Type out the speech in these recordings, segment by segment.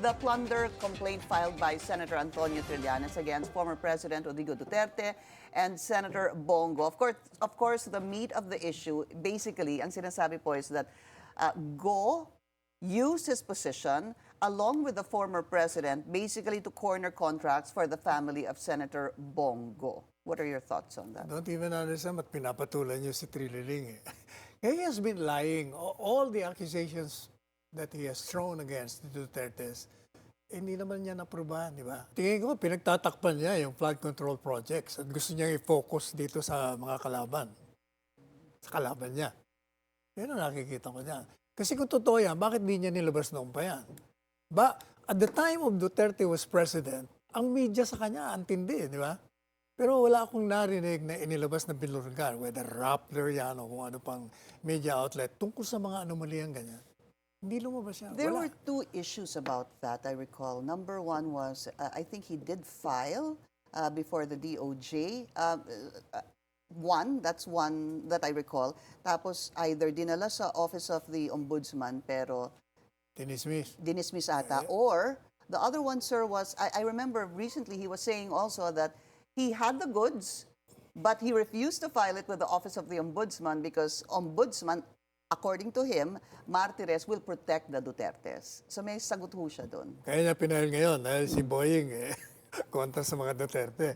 the plunder complaint filed by Senator Antonio Trillanes against former President Rodrigo Duterte and Senator Bongo. Of course, the meat of the issue, basically, ang sinasabi po is that Go used his position along with the former president basically to corner contracts for the family of Senator Bongo. What are your thoughts on that? Don't even understand ba't pinapatulan niyo si Trililing eh. He has been lying. All the accusations that he has thrown against the Dutertes, hindi naman niya naprubahan, di ba? Tingin ko, pinagtatakpan niya yung flood control projects at gusto niya i-focus dito sa mga kalaban. Sa kalaban niya. Yan ang nakikita ko niya. Kasi kung totoo yan, bakit di niya nilabas noon pa yan? At the time of Duterte was president, ang media sa kanya, antindi, di ba? Pero wala akong narinig na inilabas na binulungan, whether Rappler yan o kung ano pang media outlet, tungkol sa mga anomaliyang ganyan. Hindi lumabas yan. There Wala. were two issues about that, I recall. Number one was, I think he did file before the DOJ. That's one that I recall. Tapos either dinala sa Office of the Ombudsman, pero dinismiss ata. Or the other one, sir, was, I remember recently he was saying also that he had the goods, but he refused to file it with the Office of the Ombudsman because Ombudsman, according to him, Martires will protect the Dutertes. So may sagot ho siya doon. Kaya niya pinahil ngayon dahil si Boying kontra sa mga Duterte.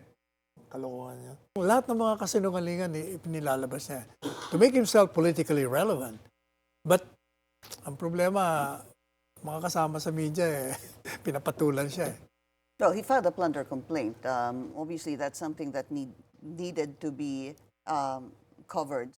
Kalokohan niya. Lahat ng mga kasinungalingan ipinilalabas niya to make himself politically relevant. But ang problema, mga kasama sa media pinapatulan siya No, he filed a plunder complaint. Obviously, that's something that needed to be covered.